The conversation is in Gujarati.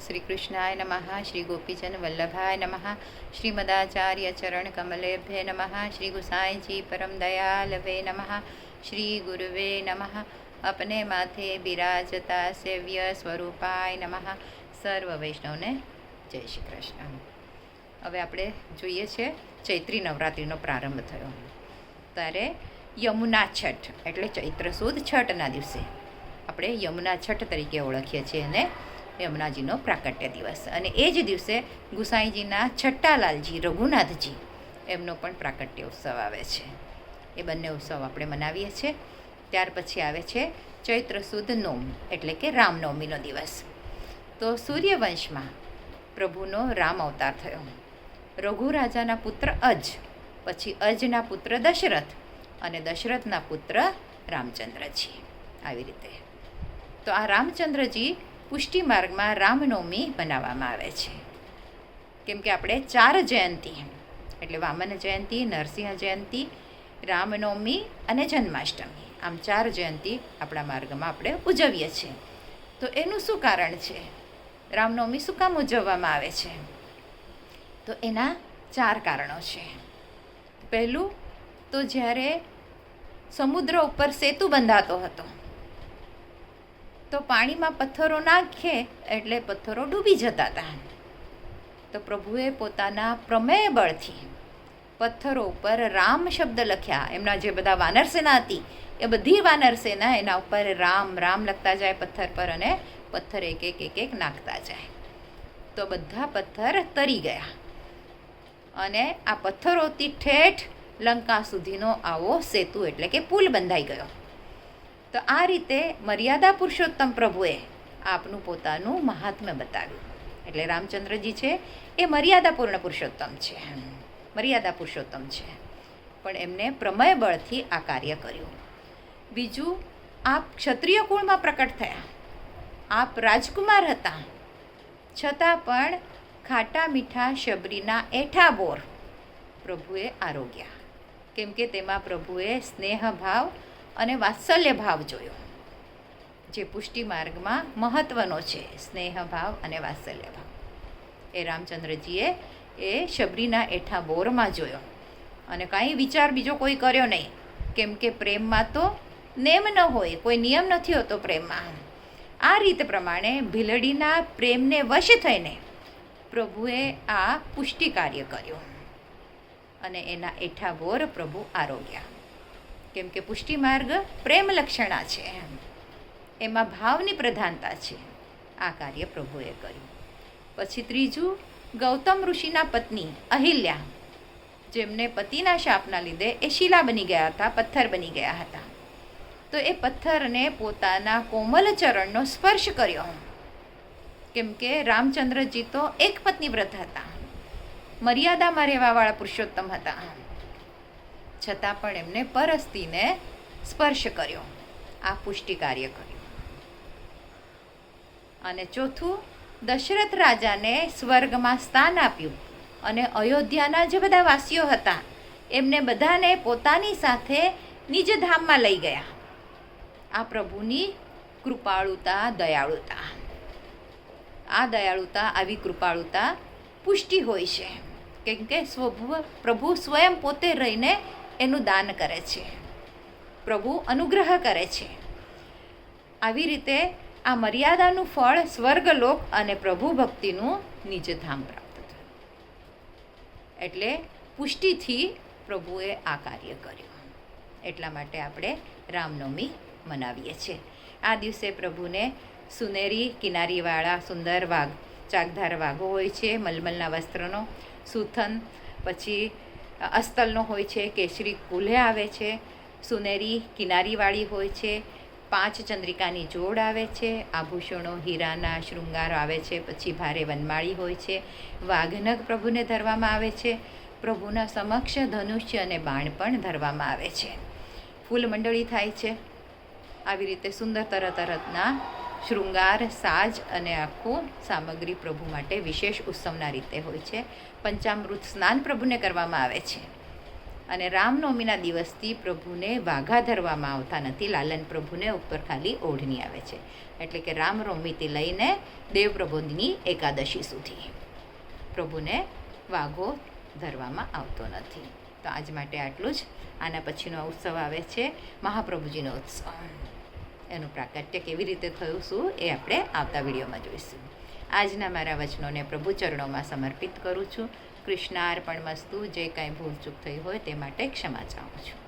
श्री कृष्णाय नमः। श्री गोपीजन वल्लभाय नमः। श्रीमदाचार्य चरण कमलेभ्ये नमः। श्री गुसाई जी परम दयालवे नमः। श्री गुरुवे नमः। अपने माथे बिराजता सेव्य स्वरूपाय नमः। સર્વ વૈષ્ણવને જય શ્રી કૃષ્ણ. હવે આપણે જોઈએ છે ચૈત્રી નવરાત્રિનો પ્રારંભ થયો ત્યારે યમુના છઠ એટલે ચૈત્ર સુદ છઠના દિવસે આપણે યમુના છઠ તરીકે ઓળખીએ છીએ અને યમુનાજીનો પ્રાકટ્ય દિવસ, અને એ જ દિવસે ગુસાઈજીના છઠ્ઠાલાલજી રઘુનાથજી એમનો પણ પ્રાકટ્ય ઉત્સવ આવે છે. એ બંને ઉત્સવ આપણે મનાવીએ છીએ. ત્યાર પછી આવે છે ચૈત્ર સુદ નોમ એટલે કે રામનવમીનો દિવસ. તો સૂર્યવંશમાં પ્રભુનો રામ અવતાર થયો. રઘુ રાજાના પુત્ર અજ, પછી અજના પુત્ર દશરથ અને દશરથના પુત્ર રામચંદ્રજી. આવી રીતે તો આ રામચંદ્રજી પુષ્ટિ માર્ગમાં રામનવમી મનાવવામાં આવે છે. કેમ કે આપણે 4 જયંતિ એટલે વામન જયંતિ, નરસિંહ જયંતિ, રામનવમી અને જન્માષ્ટમી, આમ 4 જયંતિ આપણા માર્ગમાં આપણે ઉજવીએ છીએ. તો એનું શું કારણ છે? રામનવમી શું કામ ઉજવવામાં આવે છે? તો એના 4 કારણો છે. પહેલું તો જ્યારે સમુદ્ર ઉપર સેતુ બંધાતો હતો તો પાણીમાં પથ્થરો નાખે એટલે પથ્થરો ડૂબી જતા હતા. તો પ્રભુએ પોતાના પ્રમેય બળથી પથ્થરો ઉપર રામ શબ્દ લખ્યા. એમના જે બધા વાનર સેના હતી એ બધી વાનર સેના એના ઉપર રામ રામ લખતા જાય પથ્થર પર, અને પથ્થર એક નાખતા જાય. તો બધા પથ્થર તરી ગયા અને આ પથ્થરોથી ઠેઠ લંકા સુધીનો આવો સેતુ એટલે કે પુલ બંધાઈ ગયો. તો આ રીતે મર્યાદા પુરુષોત્તમ પ્રભુએ આપનું પોતાનું મહાત્મ્ય બતાવ્યું. એટલે રામચંદ્રજી છે એ મર્યાદાપૂર્ણ પુરુષોત્તમ છે, મર્યાદા પુરુષોત્તમ છે, પણ એમને પ્રમેય બળથી આ કાર્ય કર્યું. બીજું, આપ ક્ષત્રિય કુળમાં પ્રકટ થયા. આપ રાજકુમાર હતા, છતાં પણ ખાટા મીઠા શબરીના એઠા બોર પ્રભુએ આરોગ્યા. કેમ કે તેમાં પ્રભુએ સ્નેહ ભાવ અને વાત્સલ્ય ભાવ જોયો, જે પુષ્ટિ માર્ગમાં મહત્ત્વનો છે, સ્નેહ ભાવ અને વાત્સલ્ય ભાવ. એ રામચંદ્રજીએ એ શબરીના એઠા બોરમાં જોયો અને કાંઈ વિચાર બીજો કોઈ કર્યો નહીં. કેમ કે પ્રેમમાં તો નેમ ન હોય, કોઈ નિયમ નથી હોતો પ્રેમમાં. આ રીત પ્રમાણે ભીલડીના પ્રેમને વશ થઈને પ્રભુએ આ પુષ્ટિ કાર્ય કર્યું અને એના એઠા બોર પ્રભુ આરોગ્યા. કેમ કે પુષ્ટિ માર્ગ પ્રેમ લક્ષણા છે, એમાં ભાવની પ્રધાનતા છે. આ કાર્ય પ્રભુએ કર્યું. પછી ત્રીજું, ગૌતમ ઋષિના પત્ની અહિલ્યા, જેમને પતિના શાપના લીધે એ શિલા બની ગયા હતા, પથ્થર બની ગયા હતા. તો એ પથ્થરને પોતાના કોમલ ચરણનો સ્પર્શ કર્યો. કેમ કે રામચંદ્રજી તો એક પત્ની વ્રત હતા, મર્યાદામાં રહેવાવાળા પુરુષોત્તમ હતા, છતાં પણ એમને પરસ્તીને સ્પર્શ કર્યો. આ પુષ્ટિ કાર્ય કર્યું. અને ચોથું, દશરથ રાજાને સ્વર્ગમાં સ્થાન આપ્યું અને અયોધ્યાના જે બધા વાસીઓ હતા એમને બધાને પોતાની સાથે નિજ ધામમાં લઈ ગયા. આ પ્રભુની કૃપાળુતા, દયાળુતા. આ દયાળુતા, આવી કૃપાળુતા પુષ્ટિ હોય છે. કેમ કે પ્રભુ સ્વયં પોતે રહીને એનું દાન કરે છે, પ્રભુ અનુગ્રહ કરે છે. આવી રીતે આ મર્યાદાનું ફળ સ્વર્ગલોક અને પ્રભુ ભક્તિનું નિજધામ પ્રાપ્ત થયું. એટલે પુષ્ટિથી પ્રભુએ આ કાર્ય કર્યું. એટલા માટે આપણે રામનવમી મનાવીએ છીએ. આ દિવસે પ્રભુને સુનેરી કિનારીવાળા સુંદર ચાકધાર વાઘો હોય છે, મલમલના વસ્ત્રનો, સુથન, પછી અસ્તલનો હોય છે, કેસરી કુલ્હે આવે છે, સુનેરી કિનારીવાળી હોય છે, 5 ચંદ્રિકાની જોડ આવે છે, આભૂષણો હીરાના શૃંગાર આવે છે, પછી ભારે વનમાળી હોય છે, વાઘનખ પ્રભુને ધરવામાં આવે છે, પ્રભુના સમક્ષ ધનુષ્ય અને બાણ પણ ધરવામાં આવે છે, ફૂલ મંડળી થાય છે. આવી રીતે સુંદર તરતના શૃંગાર, સાજ અને આખું સામગ્રી પ્રભુ માટે વિશેષ ઉત્સવના રીતે હોય છે. પંચામૃત સ્નાન પ્રભુને કરવામાં આવે છે. અને રામનવમીના દિવસથી પ્રભુને વાઘા ધરવામાં આવતા નથી. લાલન પ્રભુને ઉપર ખાલી ઓઢણી આવે છે. એટલે કે રામનવમીથી લઈને દેવ પ્રબોધની એકાદશી સુધી પ્રભુને વાઘો ધરવામાં આવતો નથી. તો આજ માટે આટલું જ. આના પછીનો ઉત્સવ આવે છે મહાપ્રભુજીનો ઉત્સવ. એનું પ્રાકટ્ય કેવી રીતે થયું શું એ આપણે આવતા વિડીયોમાં જોઈશું. આજના મારા વચનોને પ્રભુ ચરણોમાં સમર્પિત કરું છું. કૃષ્ણાર્પણમસ્તુ. જે કાંઈ ભૂલચૂક થઈ હોય તે માટે ક્ષમા ચાહું છું.